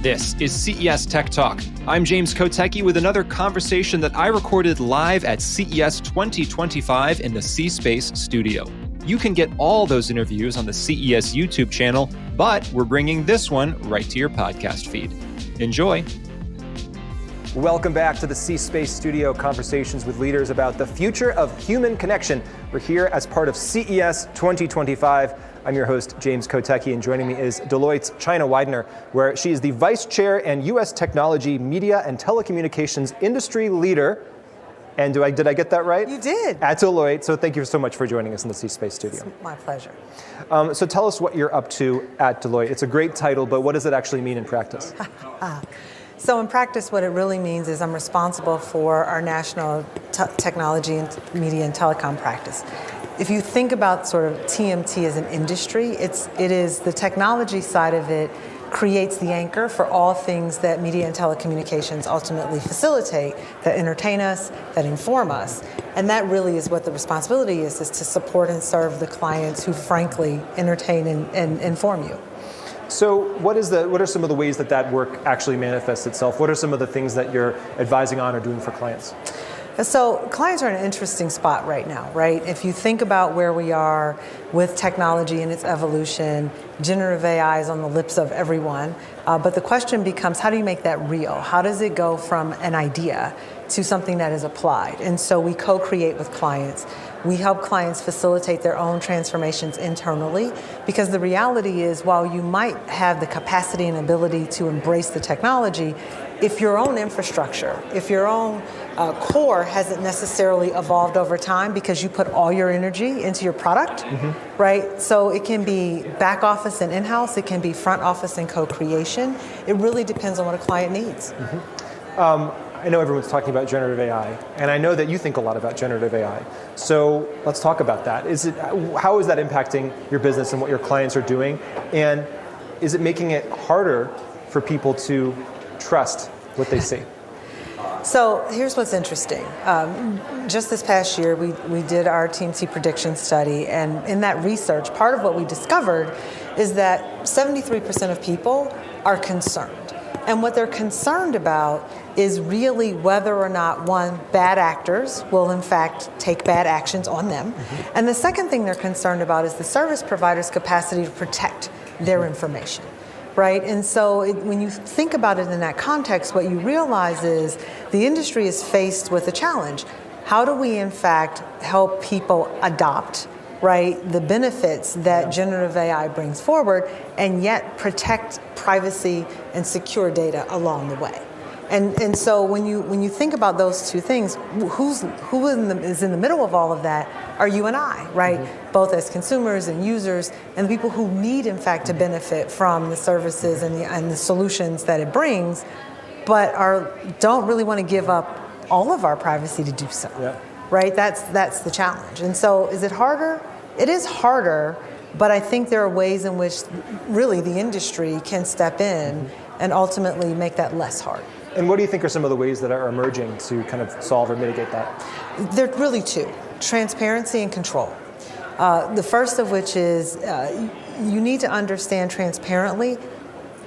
This is CES Tech Talk. I'm James Kotecki with another conversation that I recorded live at CES 2025 in the C Space Studio. You can get all those interviews on the CES YouTube channel, but we're bringing this one right to your podcast feed. Enjoy. Welcome back to the C Space Studio, conversations with leaders about the future of human connection. We're here as part of CES 2025. I'm your host, James Kotecki, and joining me is Deloitte's China Widener, where she is the Vice Chair and U.S. Technology, Media, and Telecommunications Industry Leader. And did I get that right? You did. At Deloitte, so thank you so much for joining us in the C Space Studio. It's my pleasure. So tell us what you're up to at Deloitte. It's a great title, but what does it actually mean in practice? So in practice, what it really means is I'm responsible for our national technology and media and telecom practice. If you think about sort of TMT as an industry, it is the technology side of it creates the anchor for all things that media and telecommunications ultimately facilitate, that entertain us, that inform us. And that really is what the responsibility is to support and serve the clients who frankly entertain and inform you. So what are some of the ways that work actually manifests itself? What are some of the things that you're advising on or doing for clients? So clients are in an interesting spot right now, right? If you think about where we are with technology and its evolution, generative AI is on the lips of everyone. But the question becomes, how do you make that real? How does it go from an idea to something that is applied? And so we co-create with clients. We help clients facilitate their own transformations internally, because the reality is, while you might have the capacity and ability to embrace the technology, if your own infrastructure, if your own core hasn't necessarily evolved over time because you put all your energy into your product, right? So it can be back office and in-house, it can be front office and co-creation. It really depends on what a client needs. I know everyone's talking about generative AI, and I know that you think a lot about generative AI. So let's talk about that. How is that impacting your business and what your clients are doing? And is it making it harder for people to trust what they see? So here's what's interesting. Just this past year, we did our TMT prediction study, and in that research, part of what we discovered is that 73% of people are concerned. And what they're concerned about is really whether or not, one, bad actors will in fact take bad actions on them. And the second thing they're concerned about is the service provider's capacity to protect their information. Right? And so when you think about it in that context, what you realize is the industry is faced with a challenge. How do we, in fact, help people adopt, right, the benefits that generative AI brings forward, and yet protect privacy and secure data along the way? And so when you think about those two things, who is in the middle of all of that are you and I, right? Both as consumers and users, and the people who need, in fact, to benefit from the services and the solutions that it brings, but don't really want to give up all of our privacy to do so, right? That's the challenge. And so is it harder? It is harder, but I think there are ways in which really the industry can step in and ultimately make that less hard. And what do you think are some of the ways that are emerging to kind of solve or mitigate that? There are really two: transparency and control. The first of which is you need to understand transparently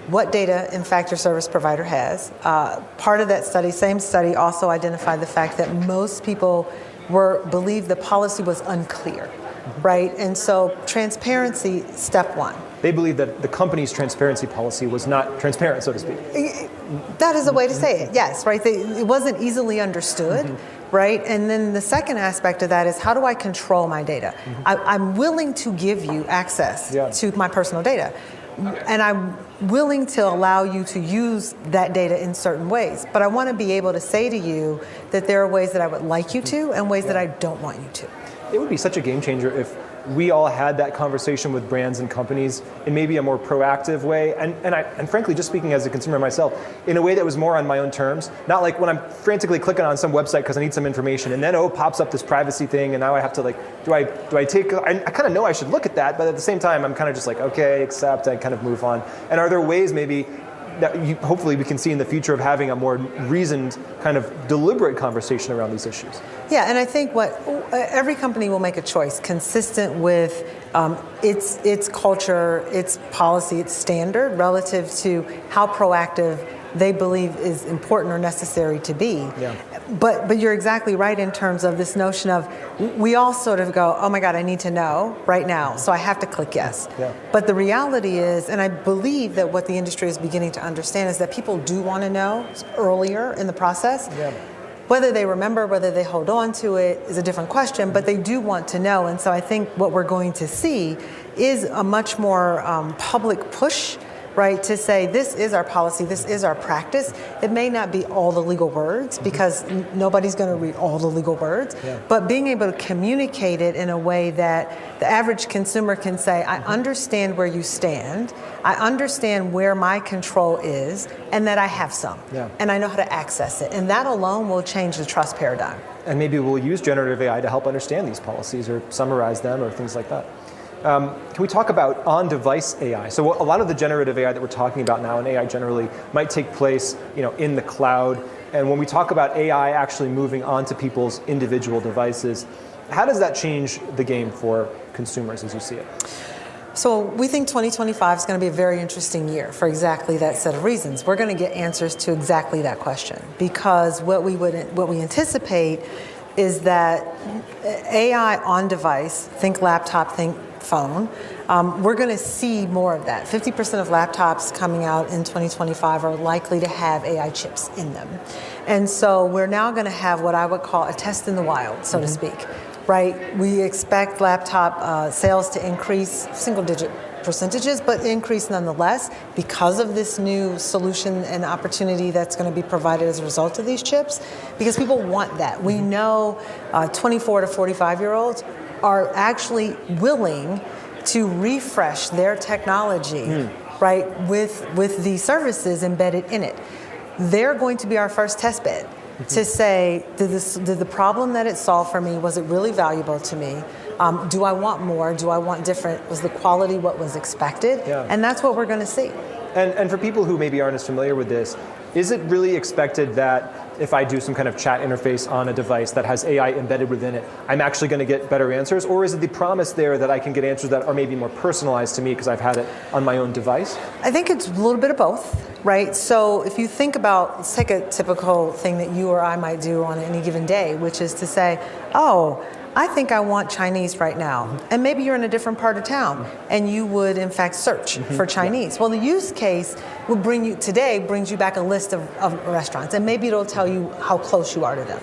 what data, in fact, your service provider has. Part of that same study also identified the fact that most people believed the policy was unclear, right? And so transparency, step one. They believe that the company's transparency policy was not transparent, so to speak. That is a way to say it, yes, right? It wasn't easily understood, right? And then the second aspect of that is, how do I control my data? I'm willing to give you access to my personal data, and I'm willing to allow you to use that data in certain ways. But I want to be able to say to you that there are ways that I would like you to and ways that I don't want you to. It would be such a game changer if we all had that conversation with brands and companies in maybe a more proactive way, and frankly, just speaking as a consumer myself, in a way that was more on my own terms. Not like when I'm frantically clicking on some website because I need some information, and then pops up this privacy thing, and now I have to do I take? I kind of know I should look at that, but at the same time, I'm kind of just like, okay, accept, I kind of move on. And are there ways maybe hopefully we can see in the future of having a more reasoned, kind of deliberate conversation around these issues. Yeah, and I think every company will make a choice consistent with its culture, its policy, its standard relative to how proactive they believe is important or necessary to be. Yeah. But you're exactly right in terms of this notion of we all sort of go, oh my God, I need to know right now, so I have to click yes. Yeah. But the reality is, and I believe that what the industry is beginning to understand is that people do want to know earlier in the process. Yeah. Whether they remember, whether they hold on to it is a different question, but they do want to know. And so I think what we're going to see is a much more public push, right, to say this is our policy, this is our practice. It may not be all the legal words because nobody's going to read all the legal words, but being able to communicate it in a way that the average consumer can say, I understand where you stand, I understand where my control is, and that I have some, and I know how to access it. And that alone will change the trust paradigm. And maybe we'll use generative AI to help understand these policies or summarize them or things like that. Can we talk about on-device AI? So a lot of the generative AI that we're talking about now, and AI generally, might take place, in the cloud. And when we talk about AI actually moving onto people's individual devices, how does that change the game for consumers as you see it? So we think 2025 is going to be a very interesting year for exactly that set of reasons. We're going to get answers to exactly that question because what we anticipate is that AI on device, think laptop, think phone, we're going to see more of that. 50% of laptops coming out in 2025 are likely to have AI chips in them. And so we're now going to have what I would call a test in the wild, so to speak, right? We expect laptop sales to increase single-digit percentages, but increase nonetheless because of this new solution and opportunity that's going to be provided as a result of these chips, because people want that. We know 24 to 45-year-olds are actually willing to refresh their technology, right, with the services embedded in it. They're going to be our first test bed to say, did the problem that it solved for me, was it really valuable to me? Do I want more? Do I want different? Was the quality what was expected? Yeah. And that's what we're going to see. And for people who maybe aren't as familiar with this, is it really expected that if I do some kind of chat interface on a device that has AI embedded within it, I'm actually going to get better answers? Or is it the promise there that I can get answers that are maybe more personalized to me because I've had it on my own device? I think it's a little bit of both, right? So if you think about, let's take a typical thing that you or I might do on any given day, which is to say, oh, I think I want Chinese right now. And maybe you're in a different part of town and you would in fact search for Chinese. Well, the use case will brings you back a list of restaurants, and maybe it'll tell you how close you are to them.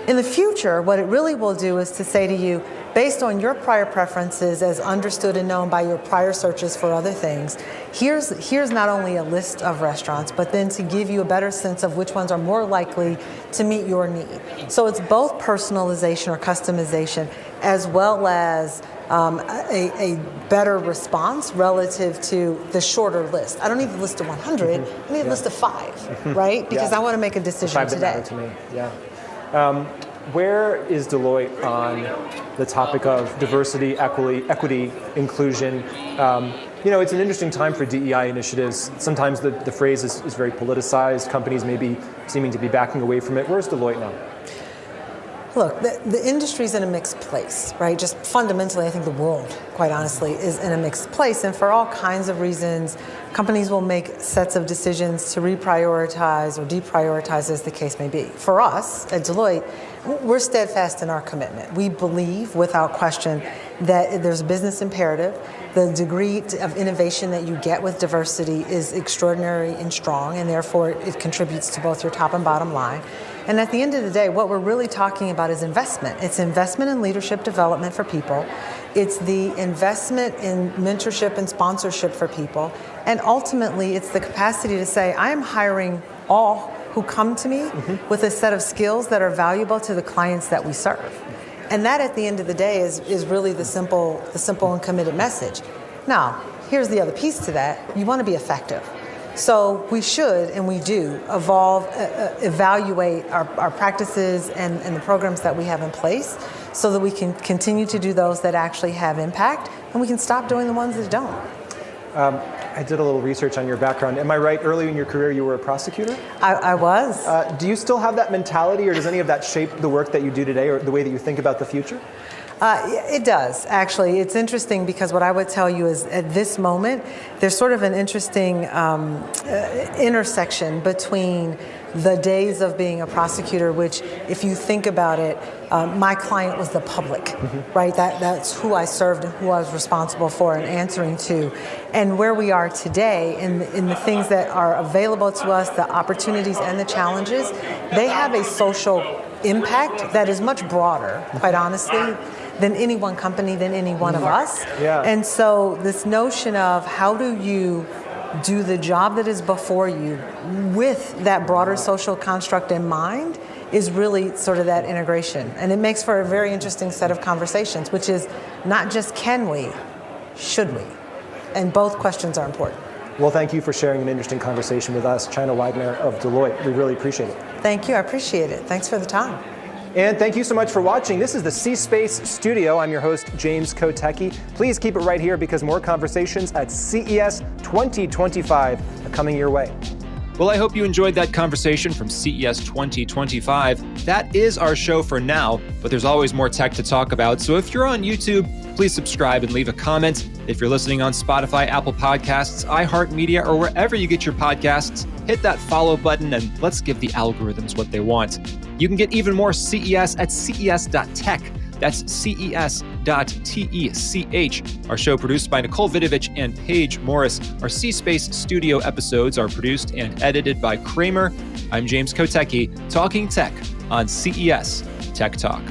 In the future, what it really will do is to say to you, based on your prior preferences as understood and known by your prior searches for other things, here's not only a list of restaurants, but then to give you a better sense of which ones are more likely to meet your need. So it's both personalization or customization as well as a better response relative to the shorter list. I don't need the list of 100, I need a list of 5, right? Because I want to make a decision today. 5 that matter to me, where is Deloitte on the topic of diversity, equity, inclusion? It's an interesting time for DEI initiatives. Sometimes the phrase is very politicized. Companies may be seeming to be backing away from it. Where's Deloitte now? Look, the industry's in a mixed place, right? Just fundamentally, I think the world, quite honestly, is in a mixed place. And for all kinds of reasons, companies will make sets of decisions to reprioritize or deprioritize as the case may be. For us at Deloitte, we're steadfast in our commitment. We believe, without question, that there's a business imperative. The degree of innovation that you get with diversity is extraordinary and strong, and therefore it contributes to both your top and bottom line. And at the end of the day, what we're really talking about is investment. It's investment in leadership development for people. It's the investment in mentorship and sponsorship for people. And ultimately, it's the capacity to say, I am hiring all who come to me with a set of skills that are valuable to the clients that we serve. And that, at the end of the day, is really the simple and committed message. Now, here's the other piece to that. You want to be effective. So we should, and we do, evaluate our practices and the programs that we have in place so that we can continue to do those that actually have impact, and we can stop doing the ones that don't. I did a little research on your background. Am I right, early in your career you were a prosecutor? I was. Do you still have that mentality, or does any of that shape the work that you do today or the way that you think about the future? It does, actually. It's interesting because what I would tell you is at this moment, there's sort of an interesting intersection between the days of being a prosecutor, which if you think about it, my client was the public, right? That's who I served and who I was responsible for and answering to. And where we are today in the things that are available to us, the opportunities and the challenges, they have a social impact that is much broader, quite honestly, than any one company, than any one of us. Yeah. And so this notion of how do you do the job that is before you with that broader social construct in mind is really sort of that integration. And it makes for a very interesting set of conversations, which is not just can we, should we? And both questions are important. Well, thank you for sharing an interesting conversation with us, China Widener of Deloitte. We really appreciate it. Thank you, I appreciate it. Thanks for the time. And thank you so much for watching. This is the C Space Studio. I'm your host, James Kotecki. Please keep it right here because more conversations at CES 2025 are coming your way. Well, I hope you enjoyed that conversation from CES 2025. That is our show for now, but there's always more tech to talk about. So if you're on YouTube, please subscribe and leave a comment. If you're listening on Spotify, Apple Podcasts, iHeartMedia, or wherever you get your podcasts, hit that follow button and let's give the algorithms what they want. You can get even more CES at ces.tech. That's ces.tech. Our show produced by Nicole Vidovich and Paige Morris. Our C Space Studio episodes are produced and edited by Kramer. I'm James Kotecki, talking tech on CES Tech Talk.